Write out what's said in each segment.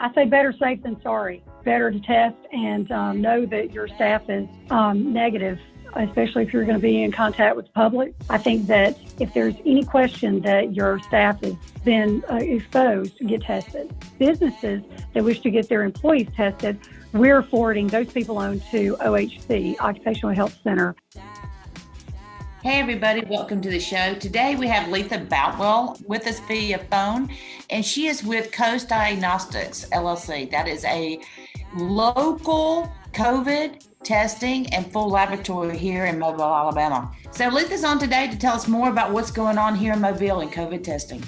I say better safe than sorry. Better to test and know that your staff is negative, especially if you're going to be in contact with the public. I think that if there's any question that your staff has been exposed, get tested. Businesses that wish to get their employees tested, we're forwarding those people on to OHC, Occupational Health Center. Hey everybody, welcome to the show. Today we have Leitha Boutwell with us via phone, and she is with Coast Diagnostics, LLC. That is a local COVID testing and full laboratory here in Mobile, Alabama. So Leitha's on today to tell us more about what's going on here in Mobile in COVID testing.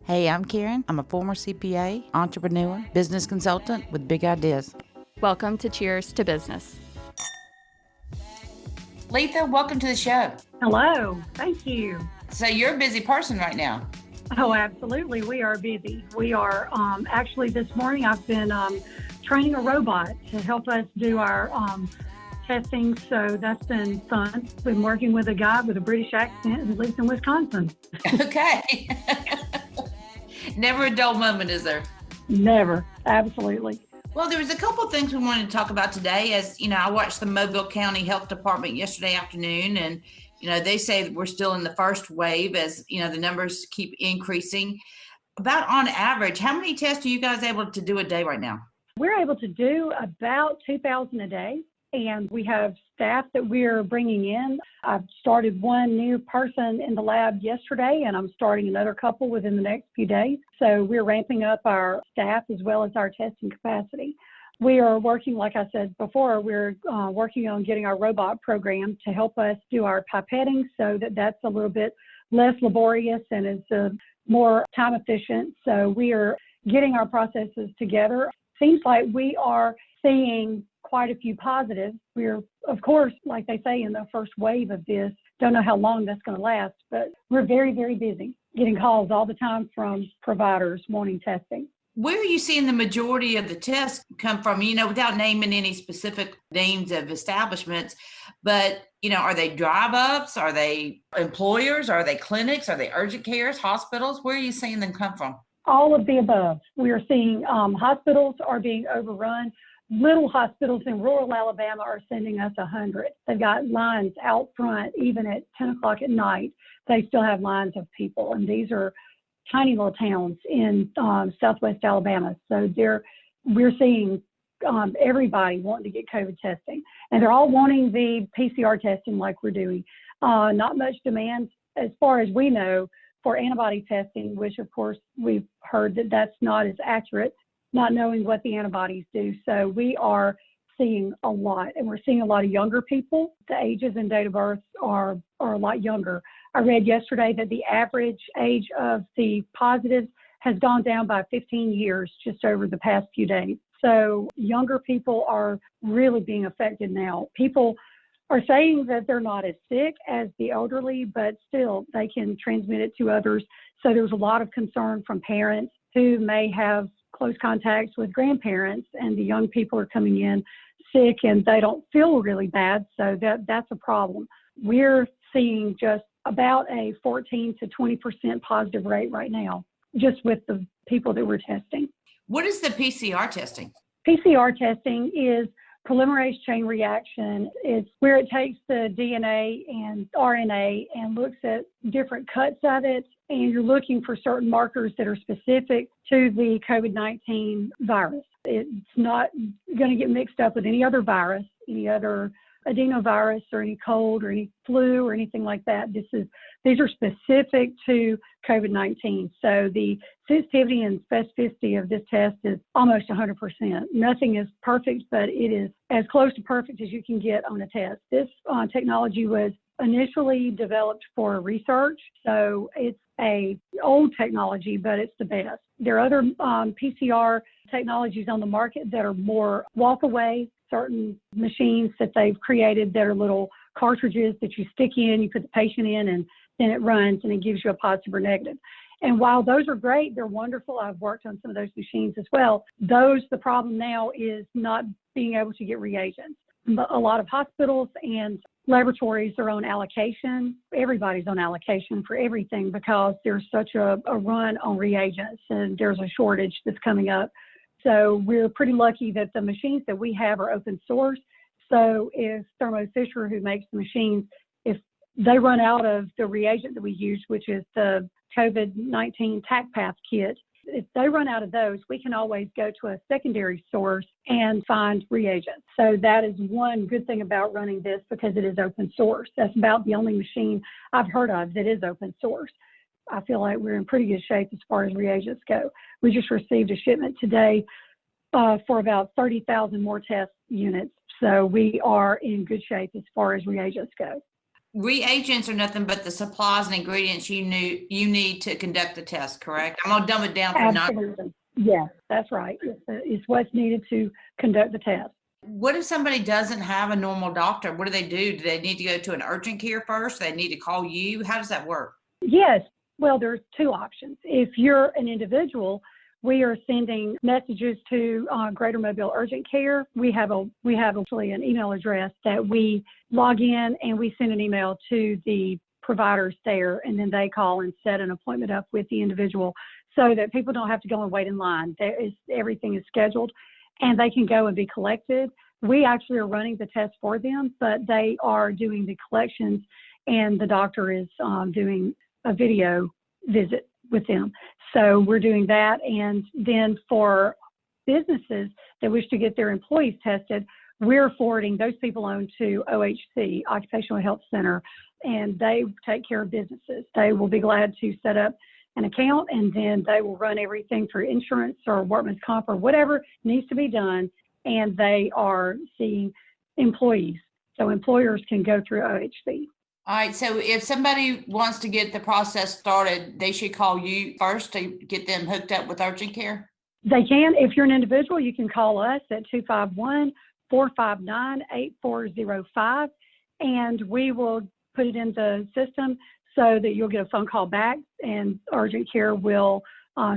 Hey, I'm Karen. I'm a former CPA, entrepreneur, business consultant with big ideas. Welcome to Cheers to Business. Leitha, welcome to the show. Hello, thank you. So you're a busy person right now. Oh, absolutely. We are busy. We are actually this morning I've been training a robot to help us do our testing. So that's been fun. Been working with a guy with a British accent who lives in Wisconsin. Okay. Never a dull moment, is there? Never. Absolutely. Well, there was a couple of things we wanted to talk about today. As you know, I watched the Mobile County Health Department yesterday afternoon, and they say that we're still in the first wave as the numbers keep increasing. About on average, how many tests are you guys able to do a day right now? We're able to do about 2,000 a day, and we have staff that we're bringing in. I've started one new person in the lab yesterday, and I'm starting another couple within the next few days. So we're ramping up our staff as well as our testing capacity. We are working, like I said before, we're working on getting our robot program to help us do our pipetting so that that's a little bit less laborious and is more time efficient. So we are getting our processes together. Seems like we are seeing quite a few positives. We're, of course, like they say, in the first wave of this. Don't know how long that's going to last, but we're very, very busy getting calls all the time from providers wanting testing. Where are you seeing the majority of the tests come from? Without naming any specific names of establishments, but, are they drive-ups? Are they employers? Are they clinics? Are they urgent cares, hospitals? Where are you seeing them come from? All of the above. We are seeing hospitals are being overrun. Little hospitals in rural Alabama are sending us 100. They've got lines out front, even at 10 o'clock at night. They still have lines of people, and these are tiny little towns in southwest Alabama. So we're seeing everybody wanting to get COVID testing, and they're all wanting the PCR testing like we're doing. Not much demand, as far as we know, for antibody testing, which of course we've heard that that's not as accurate, not knowing what the antibodies do. So we are seeing a lot, and we're seeing a lot of younger people. The ages and date of birth are a lot younger. I read yesterday that the average age of the positives has gone down by 15 years just over the past few days. So younger people are really being affected now. People are saying that they're not as sick as the elderly, but still they can transmit it to others. So there's a lot of concern from parents who may have close contacts with grandparents, and the young people are coming in sick and they don't feel really bad. So that's a problem. We're seeing just about a 14 to 20% positive rate right now, just with the people that we're testing. What is the PCR testing? PCR testing is polymerase chain reaction. It's where it takes the DNA and RNA and looks at different cuts of it, and you're looking for certain markers that are specific to the COVID-19 virus. It's not going to get mixed up with any other virus, any other adenovirus or any cold or any flu or anything like that. These are specific to COVID-19. So the sensitivity and specificity of this test is almost 100%. Nothing is perfect, but it is as close to perfect as you can get on a test. This technology was initially developed for research, so it's a old technology, but it's the best. There are other PCR technologies on the market that are more walk away, certain machines that they've created that are little cartridges that you stick in, you put the patient in, and then it runs and it gives you a positive or negative. And while those are great, they're wonderful. I've worked on some of those machines as well. The problem now is not being able to get reagents. But a lot of hospitals and laboratories are on allocation. Everybody's on allocation for everything because there's such a run on reagents and there's a shortage that's coming up. So we're pretty lucky that the machines that we have are open source. So if Thermo Fisher, who makes the machines, if they run out of the reagent that we use, which is the COVID-19 TACPath kit, if they run out of those, we can always go to a secondary source and find reagents. So that is one good thing about running this because it is open source. That's about the only machine I've heard of that is open source. I feel like we're in pretty good shape as far as reagents go. We just received a shipment today for about 30,000 more test units. So we are in good shape as far as reagents go. Reagents are nothing but the supplies and ingredients you need to conduct the test, correct? I'm going to dumb it down for Absolutely. Yes, that's right. It's what's needed to conduct the test. What if somebody doesn't have a normal doctor? What do they do? Do they need to go to an urgent care first? Do they need to call you? How does that work? Yes. Well, there's two options. If you're an individual, we are sending messages to Greater Mobile Urgent Care. We have actually an email address that we log in and we send an email to the providers there, and then they call and set an appointment up with the individual so that people don't have to go and wait in line. Everything is scheduled and they can go and be collected. We actually are running the test for them, but they are doing the collections and the doctor is doing a video visit with them. So we're doing that. And then for businesses that wish to get their employees tested, we're forwarding those people on to OHC, Occupational Health Center, and they take care of businesses. They will be glad to set up an account, and then they will run everything through insurance or workman's comp or whatever needs to be done, and they are seeing employees. So employers can go through OHC. All right. So if somebody wants to get the process started, they should call you first to get them hooked up with urgent care? They can. If you're an individual, you can call us at 251-459-8405, and we will put it in the system so that you'll get a phone call back and urgent care will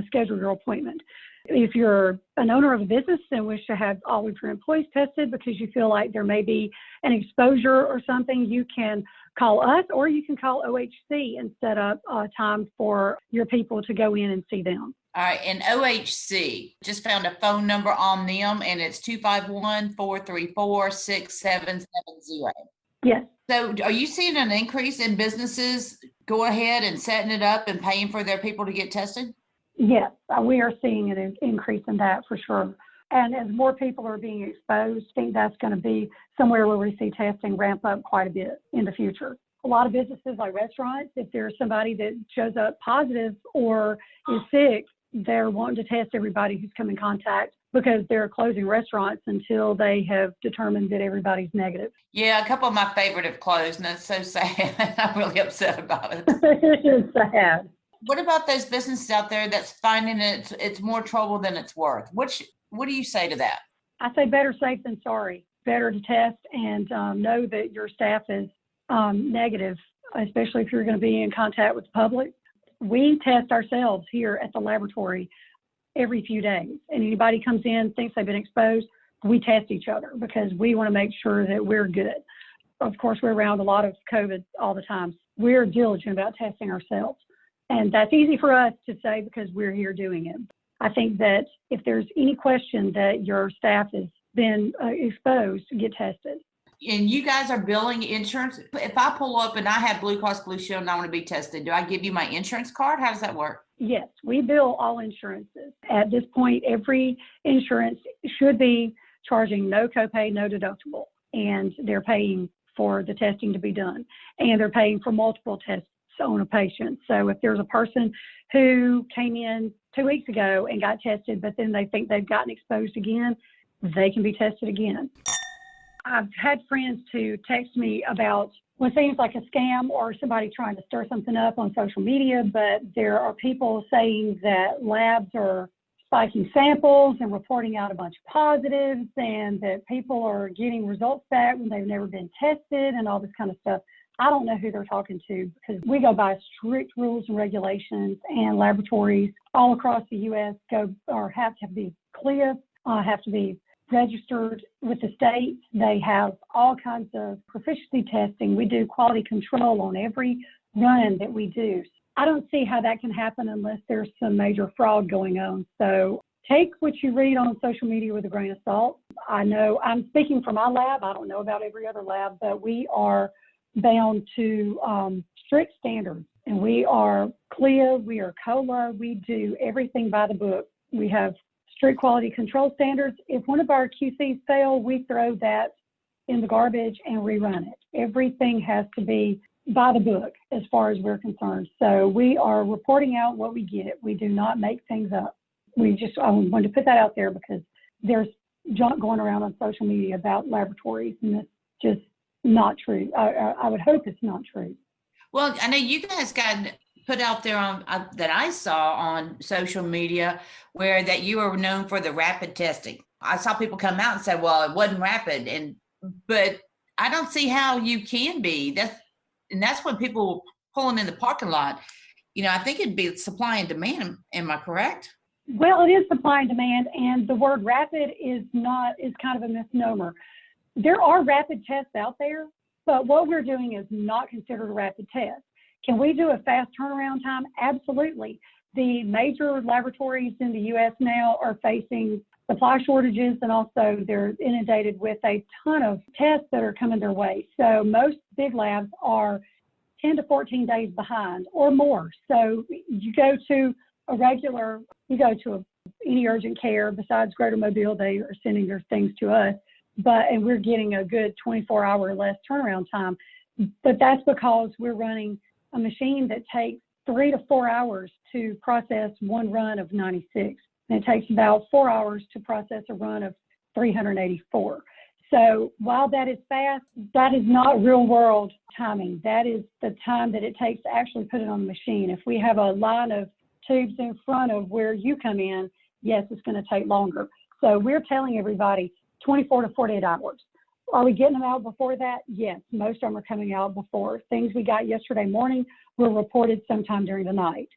schedule your appointment. If you're an owner of a business and wish to have all of your employees tested because you feel like there may be an exposure or something, you can call us or you can call OHC and set up a time for your people to go in and see them. All right. And OHC, just found a phone number on them, and it's 251-434-6770. Yes. So are you seeing an increase in businesses go ahead and setting it up and paying for their people to get tested? Yes, we are seeing an increase in that for sure. And as more people are being exposed, I think that's going to be somewhere where we see testing ramp up quite a bit in the future. A lot of businesses like restaurants, if there's somebody that shows up positive or is sick, they're wanting to test everybody who's come in contact because they're closing restaurants until they have determined that everybody's negative. Yeah, a couple of my favorite have closed, and that's so sad. I'm really upset about it. It is sad. What about those businesses out there that's finding it's more trouble than it's worth? What do you say to that? I say better safe than sorry. Better to test and know that your staff is negative, especially if you're going to be in contact with the public. We test ourselves here at the laboratory every few days. And anybody comes in, thinks they've been exposed, we test each other because we want to make sure that we're good. Of course, we're around a lot of COVID all the time. We're diligent about testing ourselves. And that's easy for us to say because we're here doing it. I think that if there's any question that your staff has been exposed, get tested. And you guys are billing insurance. If I pull up and I have Blue Cross Blue Shield and I want to be tested, do I give you my insurance card? How does that work? Yes, we bill all insurances. At this point, every insurance should be charging no copay, no deductible, and they're paying for the testing to be done, and they're paying for multiple tests on a patient. So if there's a person who came in 2 weeks ago and got tested, but then they think they've gotten exposed again, they can be tested again. I've had friends to text me about what seems like a scam or somebody trying to stir something up on social media, but there are people saying that labs are spiking samples and reporting out a bunch of positives and that people are getting results back when they've never been tested and all this kind of stuff. I don't know who they're talking to because we go by strict rules and regulations, and laboratories all across the U.S. have to be CLIA, have to be registered with the state. They have all kinds of proficiency testing. We do quality control on every run that we do. I don't see how that can happen unless there's some major fraud going on. So take what you read on social media with a grain of salt. I know I'm speaking for my lab. I don't know about every other lab, but we are bound to strict standards. And we are CLIA, we are COLA, we do everything by the book. We have strict quality control standards. If one of our QCs fail, we throw that in the garbage and rerun it. Everything has to be by the book as far as we're concerned. So we are reporting out what we get. We do not make things up. I wanted to put that out there because there's junk going around on social media about laboratories, and it's just not true. I would hope it's not true. Well, I know you guys got put out there on that I saw on social media where that you are known for the rapid testing. I saw people come out and say, well, it wasn't rapid, but I don't see how you can be. That's when people pulling in the parking lot. I think it'd be supply and demand. Am I correct? Well, it is supply and demand, and the word rapid is kind of a misnomer. There are rapid tests out there, but what we're doing is not considered a rapid test. Can we do a fast turnaround time? Absolutely. The major laboratories in the U.S. now are facing supply shortages, and also they're inundated with a ton of tests that are coming their way. So most big labs are 10 to 14 days behind or more. So you go to any urgent care besides Greater Mobile, they are sending their things to us, and we're getting a good 24-hour or less turnaround time. But that's because we're running a machine that takes 3 to 4 hours to process one run of 96. And it takes about 4 hours to process a run of 384. So while that is fast, that is not real world timing. That is the time that it takes to actually put it on the machine. If we have a line of tubes in front of where you come in, yes, it's going to take longer. So we're telling everybody 24 to 48 hours. Are we getting them out before that? Yes, most of them are coming out before. Things we got yesterday morning were reported sometime during the night,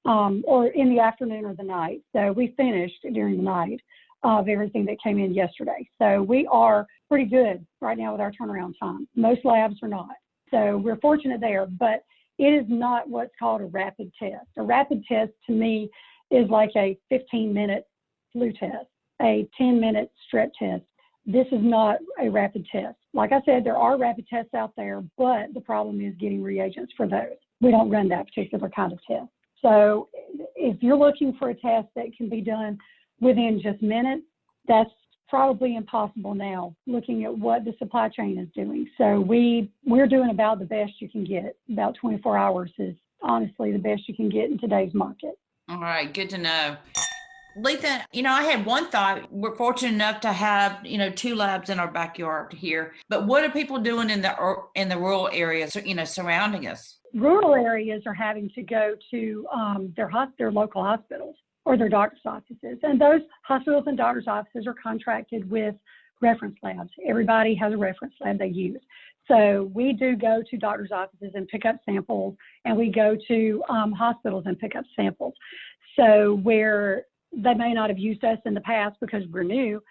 or in the afternoon or the night. So we finished during the night of everything that came in yesterday. So we are pretty good right now with our turnaround time. Most labs are not. So we're fortunate there, but it is not what's called a rapid test. A rapid test to me is like a 15-minute flu test, a 10-minute strep test. This is not a rapid test. Like I said, there are rapid tests out there, but the problem is getting reagents for those. We don't run that particular kind of test. So if you're looking for a test that can be done within just minutes, that's probably impossible now, looking at what the supply chain is doing. So we're doing about the best you can get. About 24 hours is honestly the best you can get in today's market. All right, good to know. Leitha, I had one thought. We're fortunate enough to have, 2 labs in our backyard here. But what are people doing in the rural areas, surrounding us? Rural areas are having to go to their local hospitals or their doctor's offices. And those hospitals and doctor's offices are contracted with reference labs. Everybody has a reference lab they use. So we do go to doctor's offices and pick up samples, and we go to hospitals and pick up samples. So where they may not have used us in the past because we're new,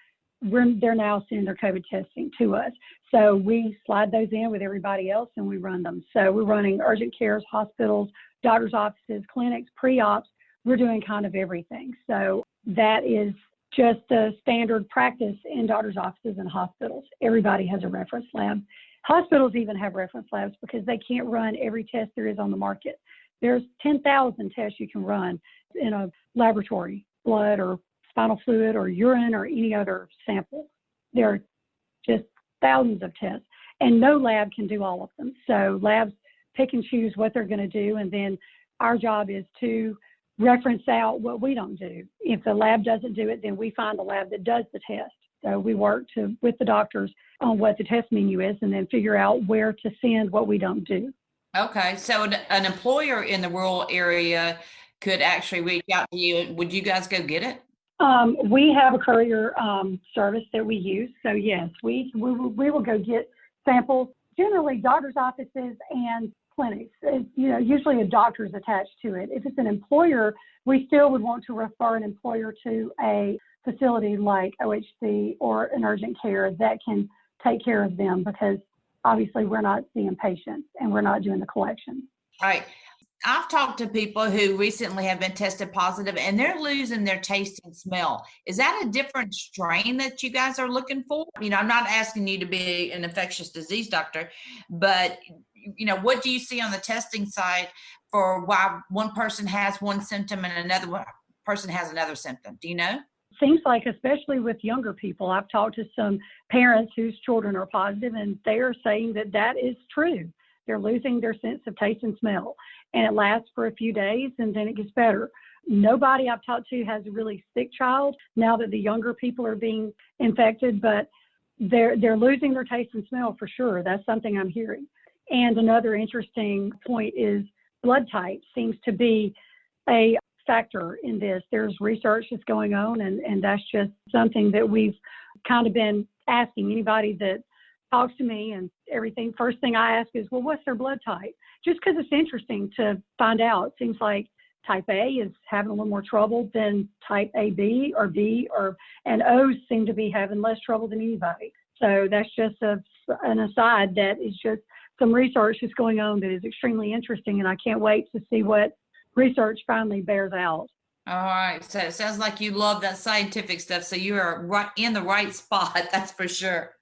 they're now sending their COVID testing to us. So we slide those in with everybody else and we run them. So we're running urgent cares, hospitals, doctor's offices, clinics, pre-ops. We're doing kind of everything. So that is just a standard practice in doctor's offices and hospitals. Everybody has a reference lab. Hospitals even have reference labs because they can't run every test there is on the market. There's 10,000 tests you can run in a laboratory, blood or spinal fluid or urine or any other sample. There are just thousands of tests, and no lab can do all of them. So labs pick and choose what they're going to do, and then our job is to reference out what we don't do. If the lab doesn't do it, then we find the lab that does the test. So we work with the doctors on what the test menu is and then figure out where to send what we don't do. Okay, so an employer in the rural area could actually reach out to you. Would you guys go get it? We have a courier service that we use. So yes, we will go get samples. Generally, doctor's offices and clinics. Usually a doctor is attached to it. If it's an employer, we still would want to refer an employer to a facility like OHC or an urgent care that can take care of them, because obviously we're not seeing patients and we're not doing the collection. All right. I've talked to people who recently have been tested positive and they're losing their taste and smell. Is that a different strain that you guys are looking for? I'm not asking you to be an infectious disease doctor, but what do you see on the testing side for why one person has one symptom and another person has another symptom? Do you know? Seems like, especially with younger people, I've talked to some parents whose children are positive, and they are saying that is true. They're losing their sense of taste and smell, and it lasts for a few days and then it gets better. Nobody I've talked to has a really sick child now that the younger people are being infected, but they're losing their taste and smell for sure. That's something I'm hearing. And another interesting point is blood type seems to be a factor in this. There's research that's going on, and that's just something that we've kind of been asking anybody that talks to me and everything. First thing I ask is, well, what's their blood type? Just because it's interesting to find out. It seems like type A is having a little more trouble than type AB or B, and O's seem to be having less trouble than anybody. So that's just an aside. That is just some research that's going on that is extremely interesting, and I can't wait to see what research finally bears out. All right. So it sounds like you love that scientific stuff. So you are right in the right spot. That's for sure.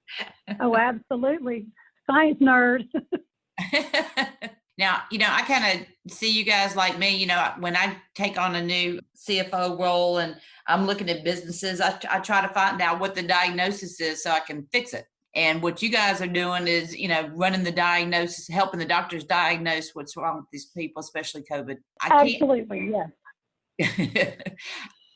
Oh, absolutely. Science nerd. Now, I kind of see you guys like me, when I take on a new CFO role and I'm looking at businesses, I try to find out what the diagnosis is so I can fix it. And what you guys are doing is, running the diagnosis, helping the doctors diagnose what's wrong with these people, especially COVID. Absolutely, yes.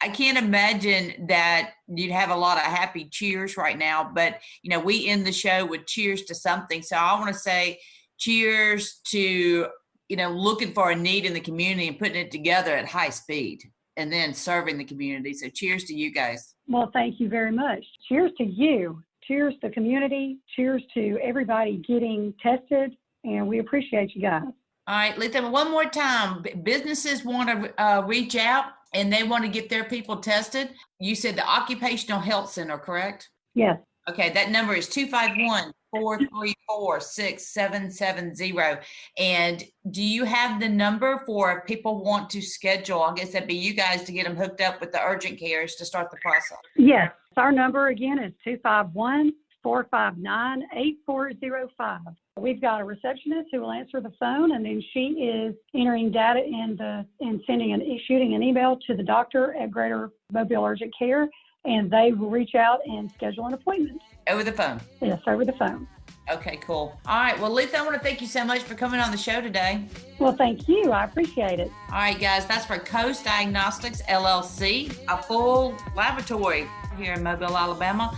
I can't imagine that you'd have a lot of happy cheers right now, but we end the show with cheers to something. So I want to say cheers to, looking for a need in the community and putting it together at high speed and then serving the community. So cheers to you guys. Well, thank you very much. Cheers to you. Cheers to community. Cheers to everybody getting tested. And we appreciate you guys. All right, Leitha, one more time. Businesses want to reach out and they want to get their people tested. You said the Occupational Health Center, correct? Yes. Okay, that number is 251-434-6770. And do you have the number for if people want to schedule? I guess that'd be you guys to get them hooked up with the urgent cares to start the process. Yes. Our number again is 251-459-8405. We've got a receptionist who will answer the phone, and then she is entering data and shooting an email to the doctor at Greater Mobile Urgent Care, and they will reach out and schedule an appointment. Over the phone? Yes, over the phone. Okay, cool. All right. Well, Leitha, I want to thank you so much for coming on the show today. Well, thank you. I appreciate it. All right, guys. That's for Coast Diagnostics, LLC, a full laboratory here in Mobile, Alabama.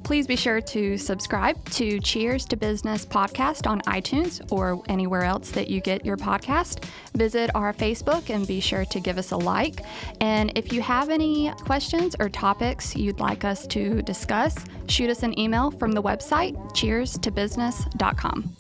Please be sure to subscribe to Cheers to Business podcast on iTunes or anywhere else that you get your podcast. Visit our Facebook and be sure to give us a like. And if you have any questions or topics you'd like us to discuss, shoot us an email from the website cheerstobusiness.com.